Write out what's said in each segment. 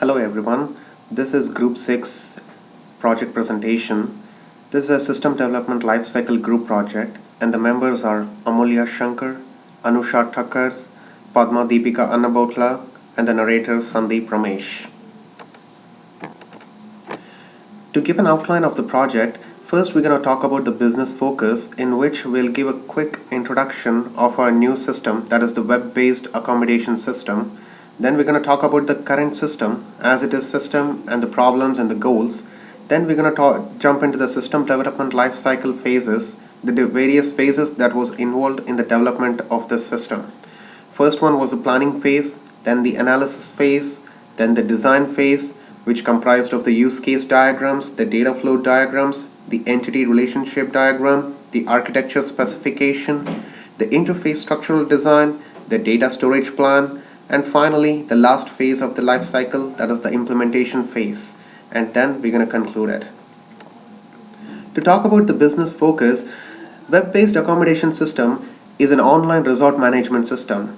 Hello everyone, this is Group 6 project presentation. This is a system development lifecycle group project and the members are Amulya Shankar, Anusha Takkars, Padma, Deepika, Annambhotla and the narrator Sandeep Ramesh. To give an outline of the project, first we're going to talk about the business focus, in which we'll give a quick introduction of our new system, that is the web-based accommodation system. Then we're going to talk about the current system, as it is system, and the problems and the goals. Then we're going to jump into the system development life cycle phases, the various phases that was involved in the development of this system. First one was the planning phase, then the analysis phase, then the design phase, which comprised of the use case diagrams, the data flow diagrams, the entity relationship diagram, the architecture specification, the interface structural design, the data storage plan, and finally the last phase of the life cycle, that is the implementation phase. And then we're going to conclude it. To talk about the business focus, web-based accommodation system is an online resort management system.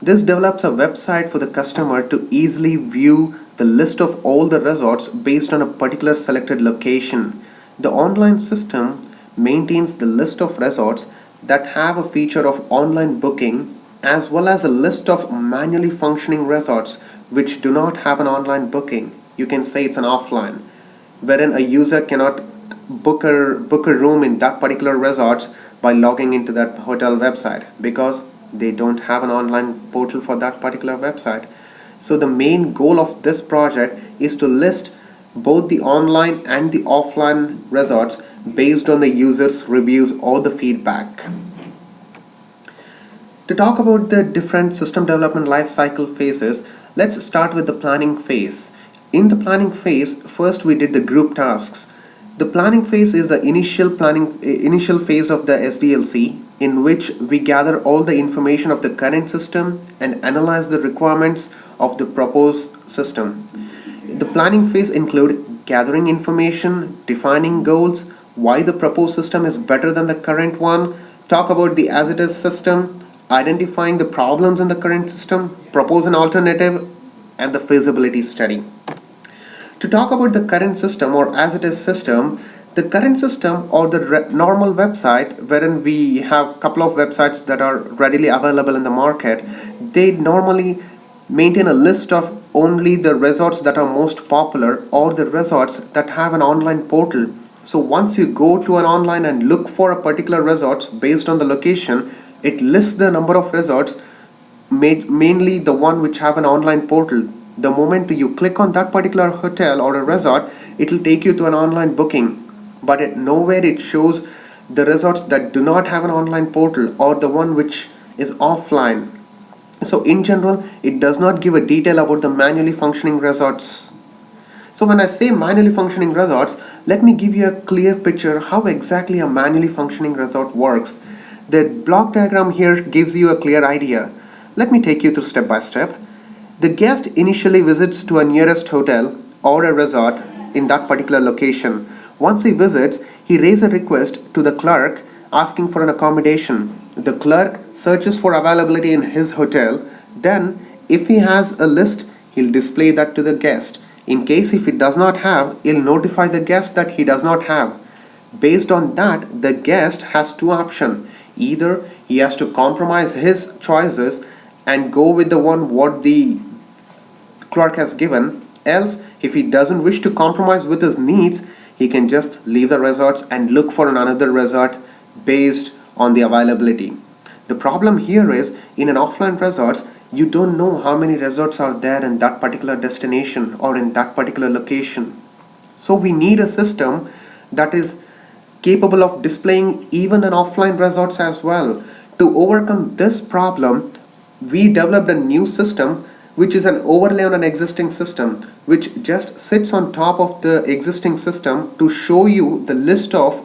This develops a website for the customer to easily view the list of all the resorts based on a particular selected location. The online system maintains the list of resorts that have a feature of online booking, as well as a list of manually functioning resorts which do not have an online booking. You can say it's an offline, wherein a user cannot book a room in that particular resorts by logging into that hotel website because they don't have an online portal for that particular website. So the main goal of this project is to list both the online and the offline resorts based on the users' reviews or the feedback. To talk about the different system development life cycle phases, let's start with the planning phase. In the planning phase, first we did the group tasks. The planning phase is the initial phase of the SDLC, in which we gather all the information of the current system and analyze the requirements of the proposed system. The planning phase include gathering information, defining goals, why the proposed system is better than the current one, talk about the as it is system, identifying the problems in the current system, propose an alternative, and the feasibility study. To talk about the current system or as it is system, the current system or the normal website, wherein we have a couple of websites that are readily available in the market, they normally maintain a list of only the resorts that are most popular or the resorts that have an online portal. So once you go to an online and look for a particular resorts based on the location, it lists the number of resorts, mainly the one which have an online portal. The moment you click on that particular hotel or a resort, it will take you to an online booking. But nowhere it shows the resorts that do not have an online portal or the one which is offline. So in general, it does not give a detail about the manually functioning resorts. So when I say manually functioning resorts, let me give you a clear picture how exactly a manually functioning resort works. The block diagram here gives you a clear idea. Let me take you through step by step. The guest initially visits to a nearest hotel or a resort in that particular location. Once he visits, he raises a request to the clerk asking for an accommodation. The clerk searches for availability in his hotel. Then, if he has a list, he'll display that to the guest. In case if he does not have, he'll notify the guest that he does not have. Based on that, the guest has two options. Either he has to compromise his choices and go with the one what the clerk has given, else if he doesn't wish to compromise with his needs, he can just leave the resorts and look for another resort based on the availability. The problem here is, in an offline resorts, you don't know how many resorts are there in that particular destination or in that particular location. So we need a system that is capable of displaying even an offline resorts as well. To overcome this problem, we developed a new system which is an overlay on an existing system, which just sits on top of the existing system to show you the list of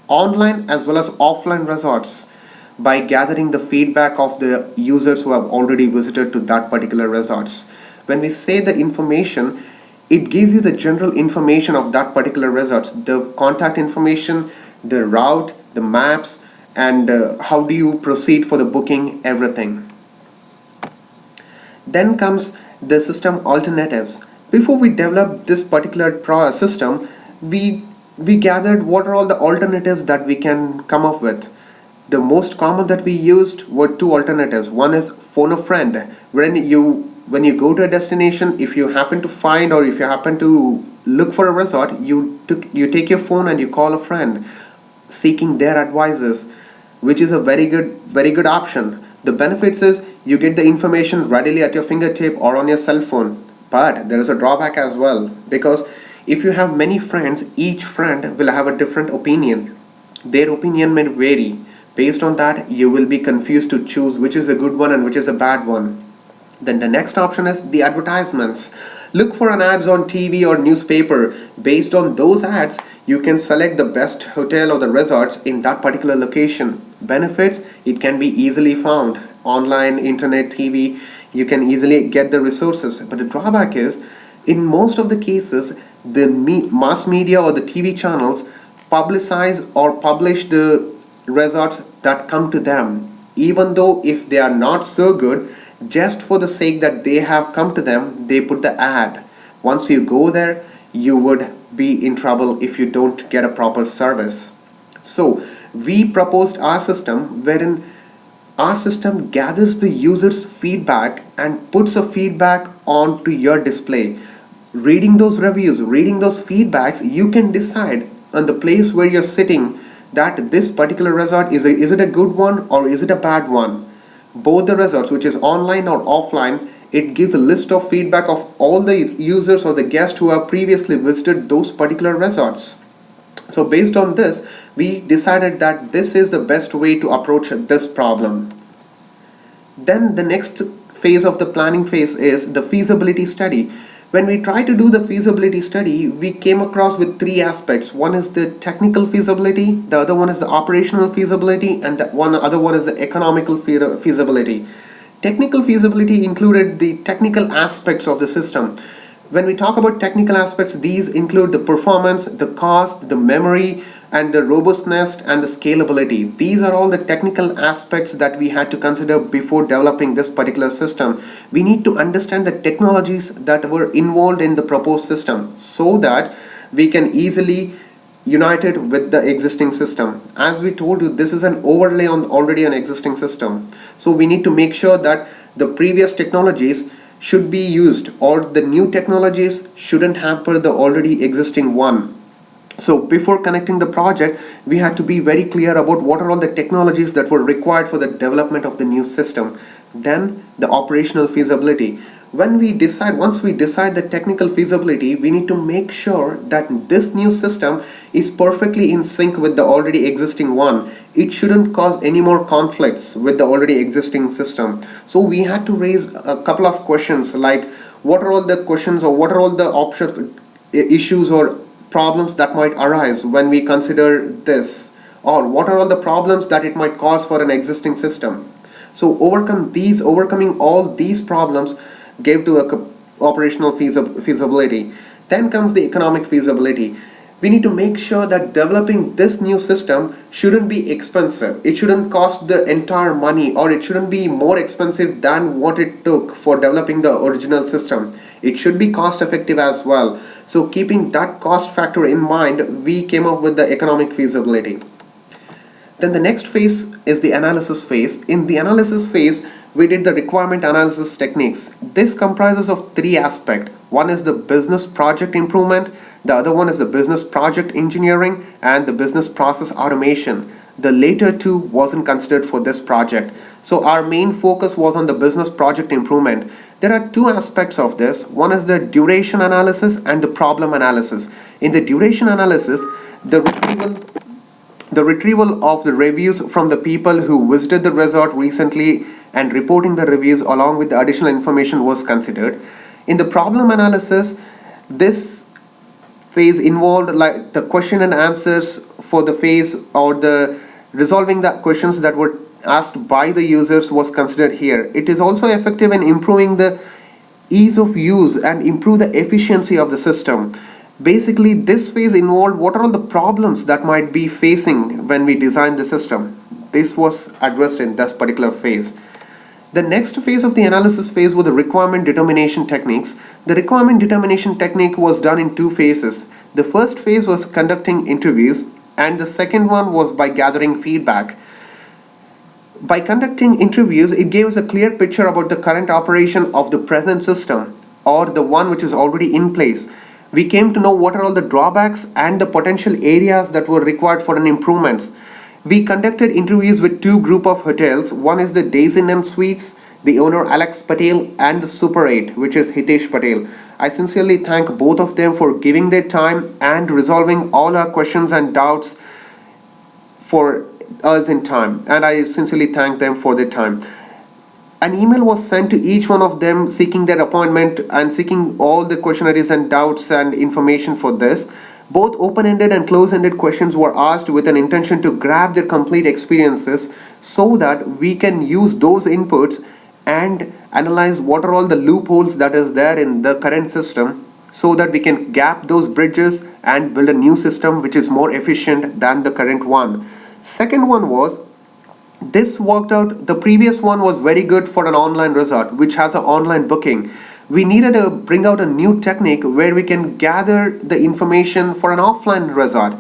online as well as offline resorts by gathering the feedback of the users who have already visited to that particular resorts. When we say the information, it gives you the general information of that particular resorts, the contact information, the route, the maps, and how do you proceed for the booking, everything. Then comes the system alternatives. Before we developed this particular system, we gathered what are all the alternatives that we can come up with. The most common that we used were two alternatives. One is phone a friend, when you go to a destination, if you happen to find or if you happen to look for a resort, you take your phone and you call a friend seeking their advices, which is a very good option. The benefits is you get the information readily at your fingertip or on your cell phone. But there is a drawback as well, because if you have many friends, each friend will have a different opinion. Their opinion may vary. Based on that, you will be confused to choose which is a good one and which is a bad one. Then the next option is the advertisements. Look for an ads on TV or newspaper. Based on those ads, you can select the best hotel or the resorts in that particular location. Benefits, it can be easily found. Online, internet, TV, you can easily get the resources. But the drawback is, in most of the cases, the mass media or the TV channels publicize or publish the resorts that come to them, even though if they are not so good, just for the sake that they have come to them, they put the ad. Once you go there, you would be in trouble if you don't get a proper service. So we proposed our system, wherein our system gathers the user's feedback and puts a feedback onto your display. Reading those reviews, reading those feedbacks, you can decide on the place where you're sitting that this particular resort is it a good one or is it a bad one. Both the resorts, which is online or offline, it gives a list of feedback of all the users or the guests who have previously visited those particular resorts. So based on this, we decided that this is the best way to approach this problem. Then the next phase of the planning phase is the feasibility study. When we try to do the feasibility study, we came across with three aspects. One is the technical feasibility, the other one is the operational feasibility, and the other one is the economical feasibility. Technical feasibility included the technical aspects of the system. When we talk about technical aspects, these include the performance, the cost, the memory, and the robustness and the scalability. These are all the technical aspects that we had to consider before developing this particular system. We need to understand the technologies that were involved in the proposed system so that we can easily unite it with the existing system. As we told you, this is an overlay on already an existing system. So we need to make sure that the previous technologies should be used, or the new technologies shouldn't hamper the already existing one. So before connecting the project, we had to be very clear about what are all the technologies that were required for the development of the new system. Then the operational feasibility. Once we decide the technical feasibility, we need to make sure that this new system is perfectly in sync with the already existing one. It shouldn't cause any more conflicts with the already existing system. So we had to raise a couple of questions, like what are all the questions or what are all the issues or problems that might arise when we consider this, or what are all the problems that it might cause for an existing system. So overcoming all these problems gave to a operational feasibility. Then comes the economic feasibility. We need to make sure that developing this new system shouldn't be expensive. It shouldn't cost the entire money, or it shouldn't be more expensive than what it took for developing the original system. It should be cost effective as well. So keeping that cost factor in mind, we came up with the economic feasibility. Then the next phase is the analysis phase. In the analysis phase, we did the requirement analysis techniques. This comprises of three aspects. One is the business project improvement, the other one is the business project engineering, and the business process automation. The later two wasn't considered for this project. So our main focus was on the business project improvement. There are two aspects of this. One is the duration analysis and the problem analysis. In the duration analysis, the retrieval of the reviews from the people who visited the resort recently and reporting the reviews along with the additional information was considered. In the problem analysis, this phase involved like the question and answers for the phase, or the resolving the questions that were asked by the users was considered here. It is also effective in improving the ease of use and improve the efficiency of the system. Basically, this phase involved what are all the problems that might be facing when we design the system. This was addressed in this particular phase. The next phase of the analysis phase was the requirement determination techniques. The requirement determination technique was done in two phases. The first phase was conducting interviews, and the second one was by gathering feedback. By conducting interviews, it gave us a clear picture about the current operation of the present system or the one which is already in place. We came to know what are all the drawbacks and the potential areas that were required for an improvements. We conducted interviews with two group of hotels. One is the Days Inn and Suites, the owner Alex Patel, and the Super 8, which is Hitesh Patel. I sincerely thank both of them for giving their time and resolving all our questions and doubts for us in time, and I sincerely thank them for their time. An email was sent to each one of them seeking their appointment and seeking all the questionnaires and doubts and information for this. Both open-ended and close-ended questions were asked with an intention to grab their complete experiences so that we can use those inputs and analyze what are all the loopholes that is there in the current system so that we can gap those bridges and build a new system which is more efficient than the current one. Second one was, this worked out, the previous one was very good for an online resort which has an online booking. We needed to bring out a new technique where we can gather the information for an offline resort.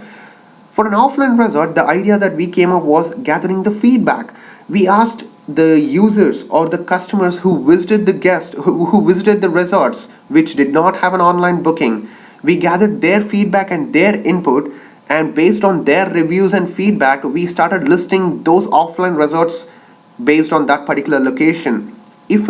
For an offline resort, the idea that we came up was gathering the feedback. We asked the users or the customers who visited the guest, who visited the resorts which did not have an online booking. We gathered their feedback and their input, and based on their reviews and feedback, we started listing those offline resorts based on that particular location. If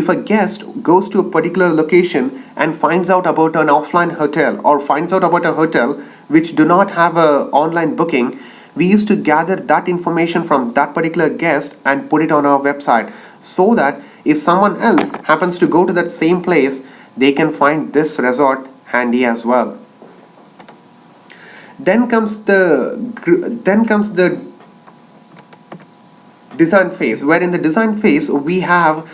a guest goes to a particular location and finds out about an offline hotel or finds out about a hotel which do not have a online booking, we used to gather that information from that particular guest and put it on our website so that if someone else happens to go to that same place, they can find this resort handy as well. Then comes the design phase, where in the design phase we have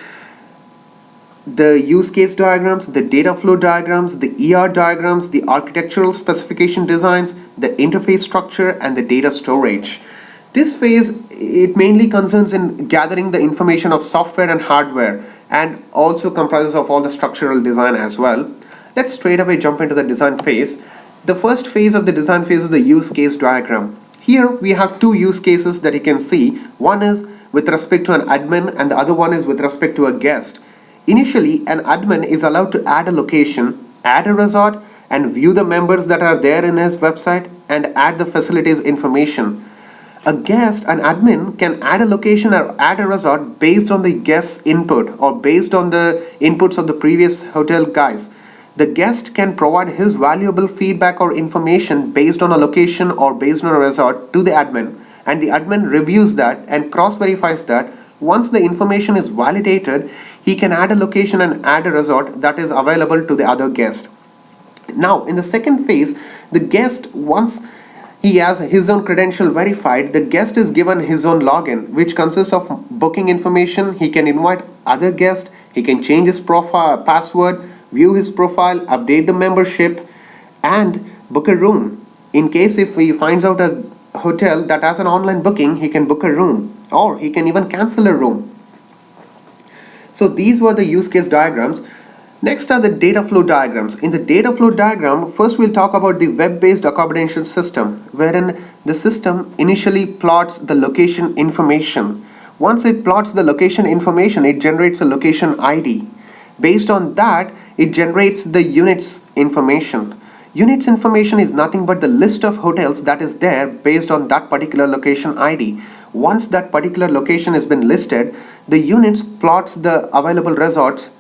the use case diagrams, the data flow diagrams, the ER diagrams, the architectural specification designs, the interface structure, and the data storage. This phase, it mainly concerns in gathering the information of software and hardware and also comprises of all the structural design as well. Let's straight away jump into the design phase. The first phase of the design phase is the use case diagram. Here we have two use cases that you can see. One is with respect to an admin and the other one is with respect to a guest. Initially, an admin is allowed to add a location, add a resort, and view the members that are there in his website and add the facilities information. A guest, an admin, can add a location or add a resort based on the guest's input or based on the inputs of the previous hotel guys. The guest can provide his valuable feedback or information based on a location or based on a resort to the admin, and the admin reviews that and cross-verifies that. Once the information is validated, he can add a location and add a resort that is available to the other guest. Now, in the second phase, the guest, once he has his own credential verified, the guest is given his own login, which consists of booking information. He can invite other guests, he can change his profile password, view his profile, update the membership, and book a room. In case if he finds out a hotel that has an online booking, he can book a room, or he can even cancel a room. So these were the use case diagrams. Next are the data flow diagrams. In the data flow diagram, first we'll talk about the web-based accommodation system, wherein the system initially plots the location information. Once it plots the location information, it generates a location ID. Based on that, it generates the units information. Units information is nothing but the list of hotels that is there based on that particular location ID. Once that particular location has been listed, the units plots the available resorts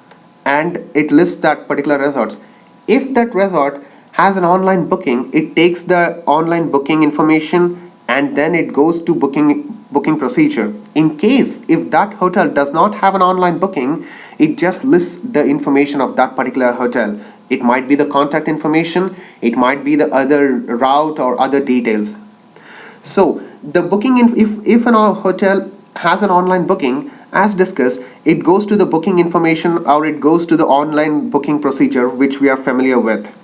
and it lists that particular resorts. If that resort has an online booking, it takes the online booking information and then it goes to booking procedure. In case if that hotel does not have an online booking, it just lists the information of that particular hotel. It might be the contact information, it might be the other route or other details. So the booking, if an hotel has an online booking, as discussed, it goes to the booking information or it goes to the online booking procedure which we are familiar with.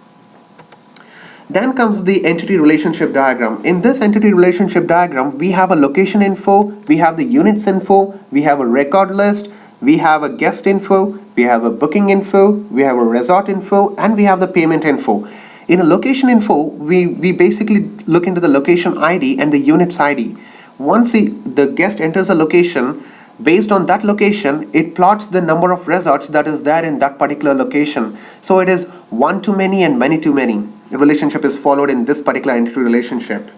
Then comes the entity relationship diagram. In this entity relationship diagram, we have a location info, we have the units info, we have a record list, We have a guest info, we have a booking info, we have a resort info, and we have the payment info. In a location info, we basically look into the location ID and the units ID. Once the guest enters a location, based on that location, it plots the number of resorts that is there in that particular location. So it is one to many and many to many. The relationship is followed in this particular entity relationship.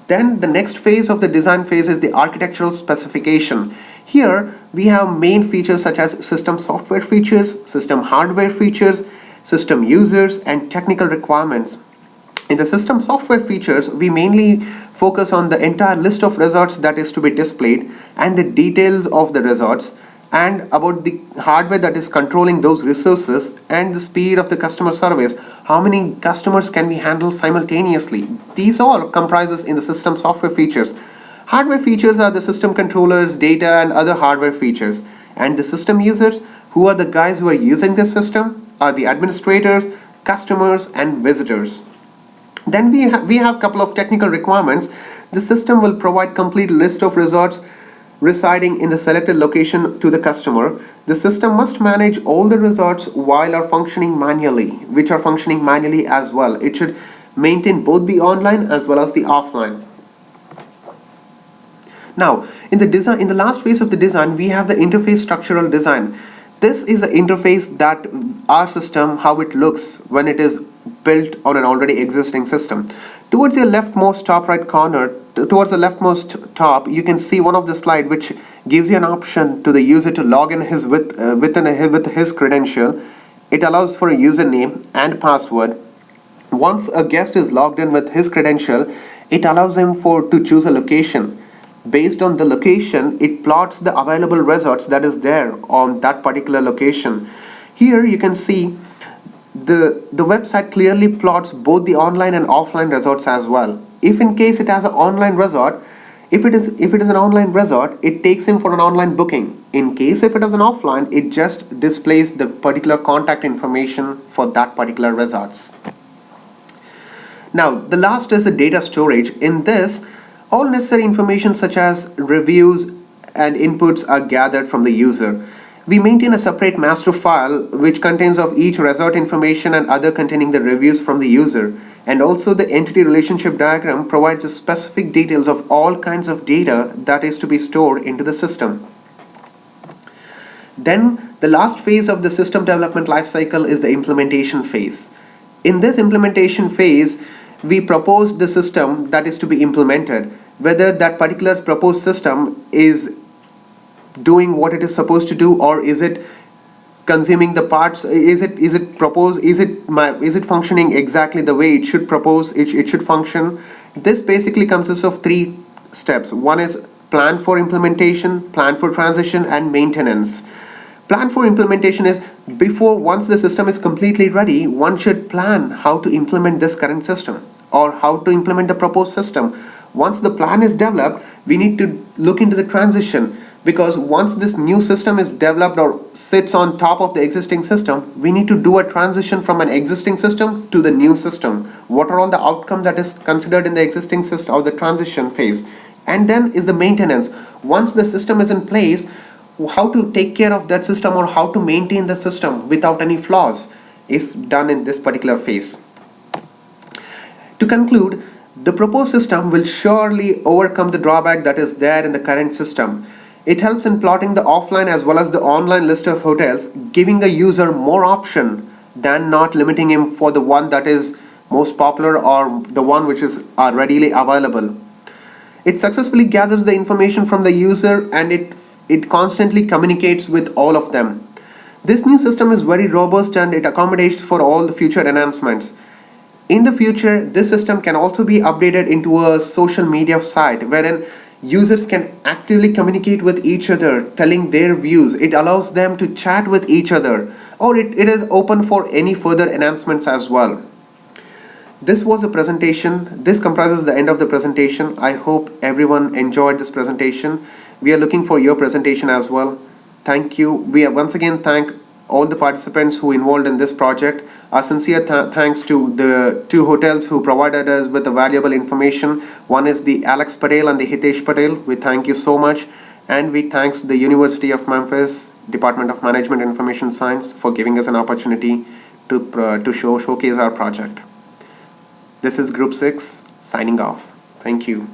Then the next phase of the design phase is the architectural specification. Here we have main features such as system software features, system hardware features, system users, and technical requirements. In the system software features, we mainly focus on the entire list of resorts that is to be displayed and the details of the resorts, and about the hardware that is controlling those resources and the speed of the customer service. How many customers can we handle simultaneously? These all comprises in the system software features. Hardware features are the system controllers, data, and other hardware features. And the system users, who are the guys who are using this system, are the administrators, customers, and visitors. Then we have a couple of technical requirements. The system will provide complete list of resorts residing in the selected location to the customer. The system must manage all the resorts which are functioning manually as well. It should maintain both the online as well as the offline. Now, in the last phase of the design, we have the interface structural design. This is the interface that our system, how it looks when it is built on an already existing system. Towards your leftmost top right corner, towards the leftmost top, you can see one of the slide which gives you an option to the user to log in with his credential. It allows for a username and password. Once a guest is logged in with his credential, it allows him to choose a location. Based on the location, it plots the available resorts that is there on that particular location. Here you can see the website clearly plots both the online and offline resorts as well. If in case it has an online resort, if it is an online resort, it takes him for an online booking. In case if it is an offline, it just displays the particular contact information for that particular resorts. Now the last is the data storage. In this, all necessary information such as reviews and inputs are gathered from the user. We maintain a separate master file which contains of each resort information and other containing the reviews from the user. And also the entity relationship diagram provides the specific details of all kinds of data that is to be stored into the system. Then the last phase of the system development lifecycle is the implementation phase. In this implementation phase, we propose the system that is to be implemented. Whether that particular proposed system is doing what it is supposed to do, or is it consuming the parts, is it functioning exactly the way it should it should function. This basically consists of 3 steps. One is plan for implementation, plan for transition, and maintenance. Plan for implementation is once the system is completely ready, one should plan how to implement this current system or how to implement the proposed system. Once the plan is developed, we need to look into the transition, because once this new system is developed or sits on top of the existing system, we need to do a transition from an existing system to the new system. What are all the outcomes that is considered in the existing system or the transition phase? And then is the maintenance. Once the system is in place, how to take care of that system or how to maintain the system without any flaws is done in this particular phase. To conclude, the proposed system will surely overcome the drawback that is there in the current system. It helps in plotting the offline as well as the online list of hotels, giving the user more option than not limiting him for the one that is most popular or the one which is readily available. It successfully gathers the information from the user and it constantly communicates with all of them. This new system is very robust and it accommodates for all the future enhancements. In the future, this system can also be updated into a social media site wherein users can actively communicate with each other, telling their views. It allows them to chat with each other, or it is open for any further enhancements as well. This was a presentation. This comprises the end of the presentation. I hope everyone enjoyed this presentation. We are looking for your presentation as well. Thank you. We once again thank all the participants who involved in this project. Our sincere thanks to the 2 hotels who provided us with the valuable information. One is the Alex Patel and the Hitesh Patel. We thank you so much. And we thanks the University of Memphis, Department of Management and Information Science for giving us an opportunity to showcase our project. This is Group 6 signing off. Thank you.